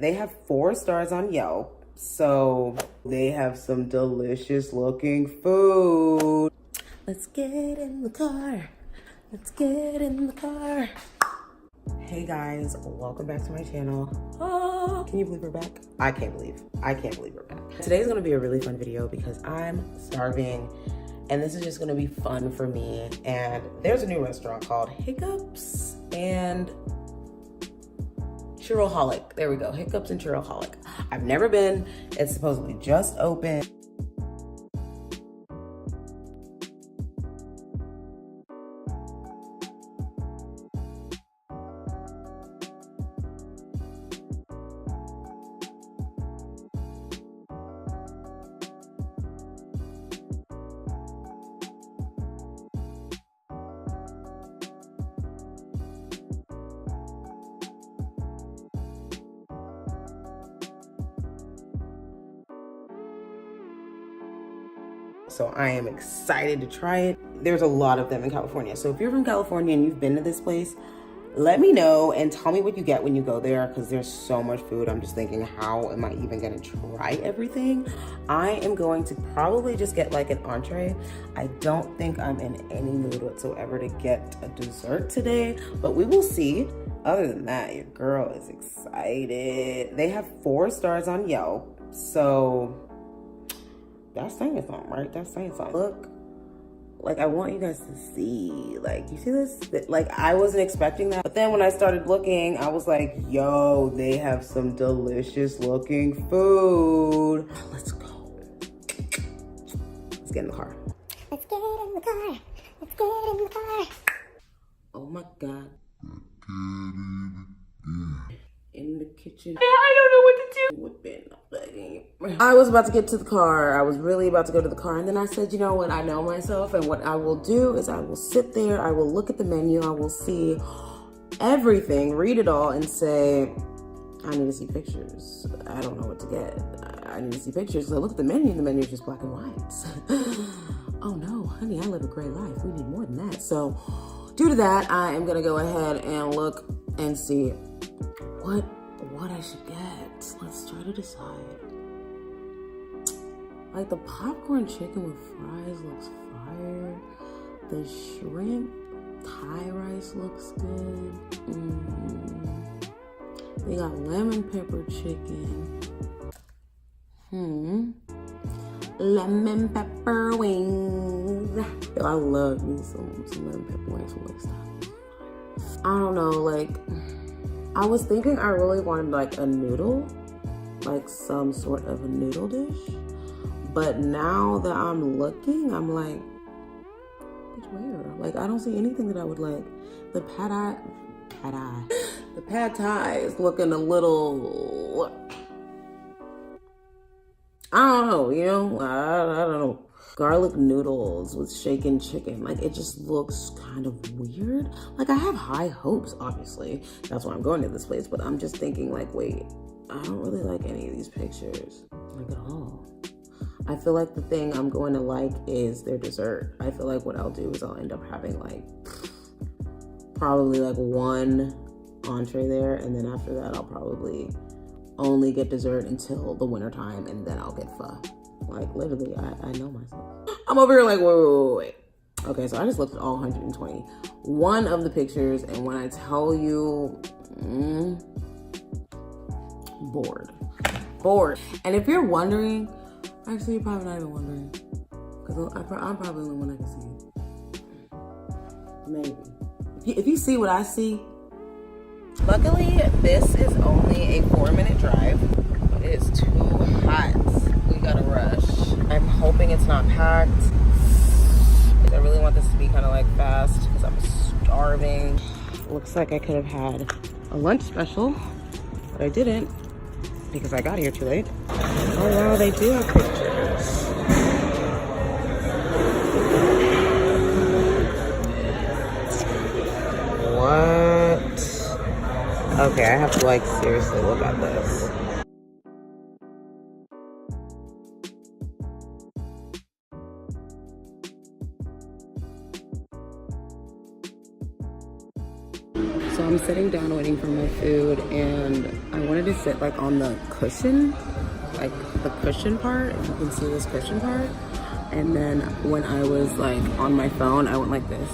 They have 4 stars on Yelp. So they have some delicious looking food. Let's get in the car. Let's get in the car. Hey guys, welcome back to my channel. Oh, can you believe we're back? I can't believe we're back. Today's gonna be a really fun video because I'm starving and this is just gonna be fun for me. And there's a new restaurant called Hiccups and Churroholic. There we go, Hiccups and Churroholic. I've never been, it's supposedly just open. So I am excited to try it. There's a lot of them in California. So if you're from California and you've been to this place, let me know and tell me what you get when you go there because there's so much food. I'm just thinking, how am I even gonna try everything? I am going to probably just get like an entree. I don't think I'm in any mood whatsoever to get a dessert today, but we will see. Other than that, your girl is excited. They have 4 stars on Yelp, so that's saying something, right? That's saying something. Look, like I want you guys to see, like, you see this? Like I wasn't expecting that. But then when I started looking, I was like, yo, they have some delicious looking food. Let's go. Let's get in the car. Let's get in the car. Let's get in the car. Oh my God. In the kitchen. I don't know what to do. I was about to get to the car. I was really about to go to the car. And then I said, you know what? I know myself. And what I will do is I will sit there. I will look at the menu. I will see everything, read it all and say, I need to see pictures. I don't know what to get. I need to see pictures. So I look at the menu and the menu is just black and white. Oh no, honey, I live a great life. We need more than that. So due to that, I am going to go ahead and look and see what I should get. Let's try to decide. Like the popcorn chicken with fries looks fire. The shrimp Thai rice looks good. They got lemon pepper chicken. Lemon pepper wings. Yo, I love me some lemon pepper wings from Wingstop. I don't know, like, I was thinking I really wanted like a noodle, like some sort of a noodle dish. But now that I'm looking, I'm like, bitch, where? Like, I don't see anything that I would like. The pad thai is looking a little, I don't know, you know, I don't know. Garlic noodles with shaken chicken. Like, it just looks kind of weird. Like, I have high hopes, obviously. That's why I'm going to this place. But I'm just thinking, like, wait, I don't really like any of these pictures, like, at all. I feel like the thing I'm going to like is their dessert. I feel like what I'll do is I'll end up having, like, probably, like, 1 entree there. And then after that, I'll probably only get dessert until the winter time. And then I'll get pho. Like, literally, I know myself. I'm over here like, wait. Okay, so I just looked at all 121 of the pictures, and when I tell you, bored. And if you're wondering, actually, you're probably not even wondering, because I'm probably the only one that can see it. Maybe. If you see what I see. Luckily, this is only a 4-minute drive. It is too hot. We gotta rush. I'm hoping it's not packed. I really want this to be kind of like fast because I'm starving. Looks like I could have had a lunch special, but I didn't because I got here too late. Oh wow, they do have pictures. What? Okay, I have to like seriously look at this. So I'm sitting down waiting for my food, and I wanted to sit like on the cushion, like the cushion part, if you can see this cushion part. And then when I was like on my phone, I went like this.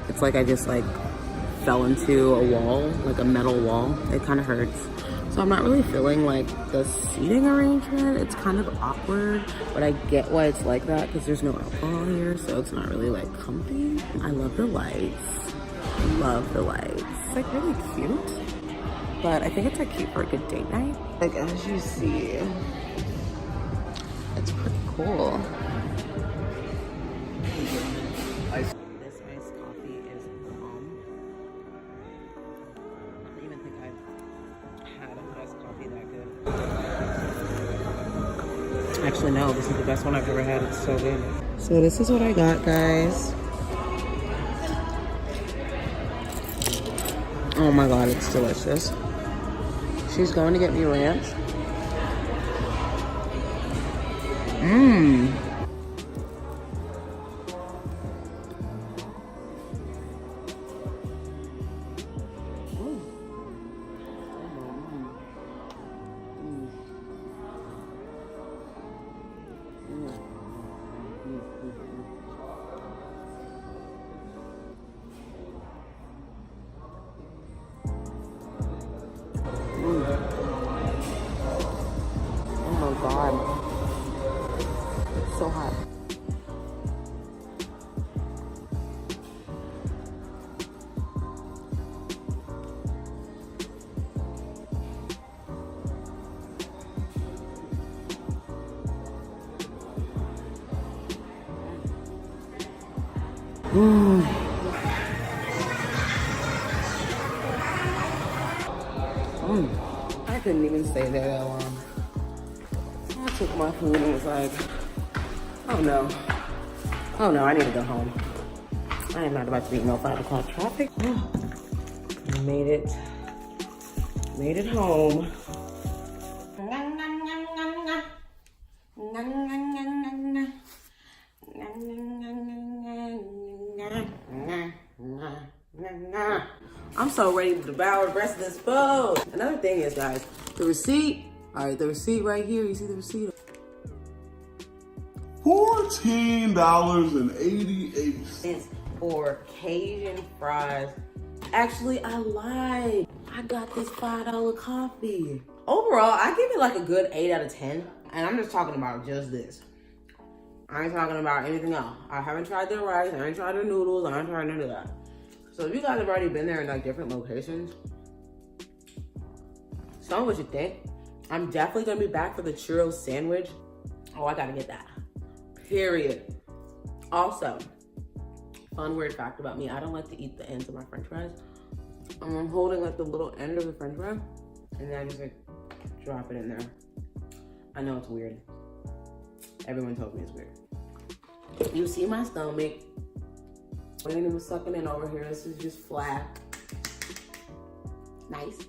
It's like I just like fell into a wall, like a metal wall. It kind of hurts. So I'm not really feeling like the seating arrangement. It's kind of awkward, but I get why it's like that because there's no alcohol here, so it's not really like comfy. I love the lights. Love the lights. It's like really cute, but I think it's like cute for a good date night. Like as you see, it's pretty cool. This iced coffee is bomb. I don't even think I've had an iced coffee that good. Actually, no, this is the best one I've ever had. It's so good. So this is what I got, guys. Oh my god, it's delicious. She's going to get me ranch. Mmm. Oh my god. It's so hot. I couldn't even stay there that long. I took my food and was like, oh no, I need to go home. I am not about to be in no 5 o'clock traffic. Made it home. I'm so ready to devour the rest of this food. Another thing is, guys, the receipt. All right, the receipt right here. You see the receipt? $14.88. It's for Cajun fries. Actually, I lied. I got this $5 coffee. Overall, I give it like a good 8 out of 10. And I'm just talking about just this. I ain't talking about anything else. I haven't tried their rice. I ain't tried their noodles. I ain't tried none of that. So if you guys have already been there in like different locations, tell me what you think. I'm definitely gonna be back for the churros sandwich. Oh, I gotta get that. Period. Also, fun weird fact about me, I don't like to eat the ends of my french fries. I'm holding like the little end of the french fry, and then I just like drop it in there. I know it's weird. Everyone told me it's weird. You see my stomach. I ain't even sucking in over here. This is just flat. Nice.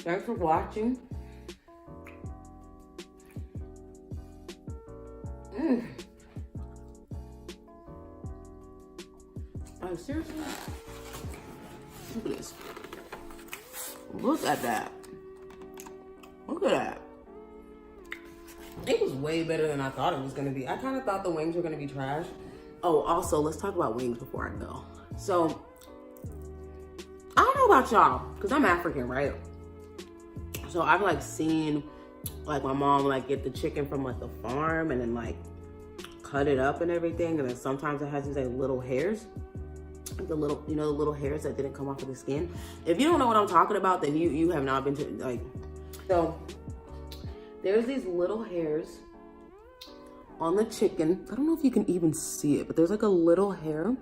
Thanks for watching. Oh, seriously? Look at this. Look at that. Look at that. It was way better than I thought it was gonna be. I kind of thought the wings were gonna be trash. Oh, also, let's talk about wings before I go. So, I don't know about y'all, because I'm African, right? So I've like seen like my mom like get the chicken from like the farm and then like cut it up and everything. And then sometimes it has these like little hairs. Like the little, you know, the little hairs that didn't come off of the skin. If you don't know what I'm talking about, then you have not been to like, so there's these little hairs on the chicken. I don't know if you can even see it, but there's like a little hair.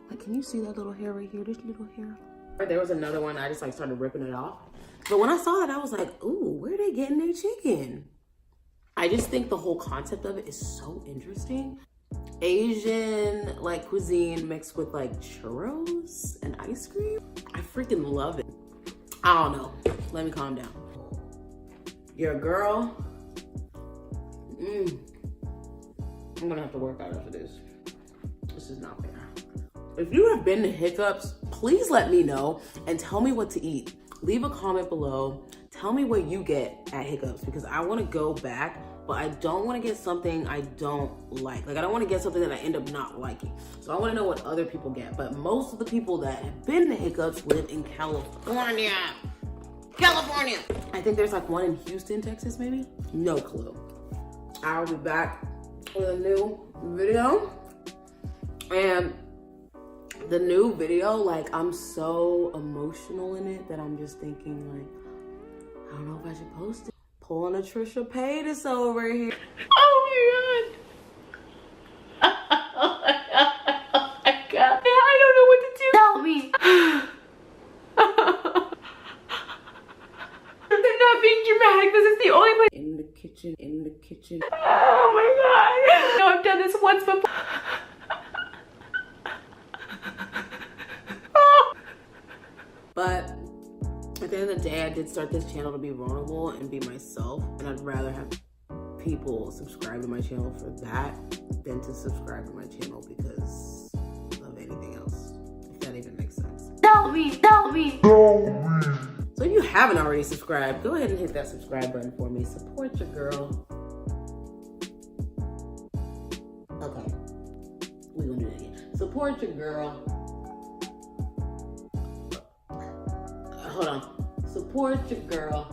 Like, can you see that little hair right here? This little hair. There was another one. I just like started ripping it off. But when I saw it, I was like, ooh, where are they getting their chicken? I just think the whole concept of it is so interesting. Asian like cuisine mixed with like churros and ice cream. I freaking love it. I don't know. Let me calm down. Your girl. I'm gonna have to work out after this. This is not fair. if you have been to Hiccups, please let me know and tell me what to eat. Leave a comment below. Tell me what you get at Hiccups because I want to go back, but I don't want to get something I don't like. Like, I don't want to get something that I end up not liking. So I want to know what other people get. But most of the people that have been to Hiccups live in California. California. I think there's like one in Houston, Texas, maybe? No clue. I'll be back with a new video. And the new video, like, I'm so emotional in it that I'm just thinking, like, I don't know if I should post it. Pulling a Trisha Paytas over here. Oh my god. Oh my god. I don't know what to do. Tell me. I'm not being dramatic. This is the only place. In the kitchen, in the kitchen. Oh my god. No, I've done this once before. But at the end of the day, I did start this channel to be vulnerable and be myself, and I'd rather have people subscribe to my channel for that than to subscribe to my channel because of anything else, if that even makes sense. Tell me, tell me. So if you haven't already subscribed, go ahead and hit that subscribe button for me. Support your girl. Okay, we're gonna do that again. Support your girl. Hold on. Support your girl.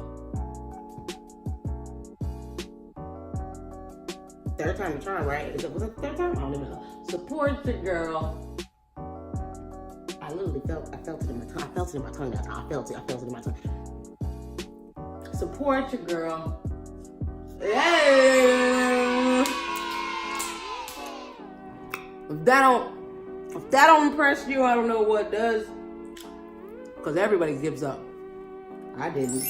Third time to try, right? Was it third time? I don't even know. Support your girl. I literally felt it in my tongue. I felt it in my tongue that time. I felt it in my tongue. Support your girl. Yeah. If that don't impress you, I don't know what does. Because everybody gives up. I didn't.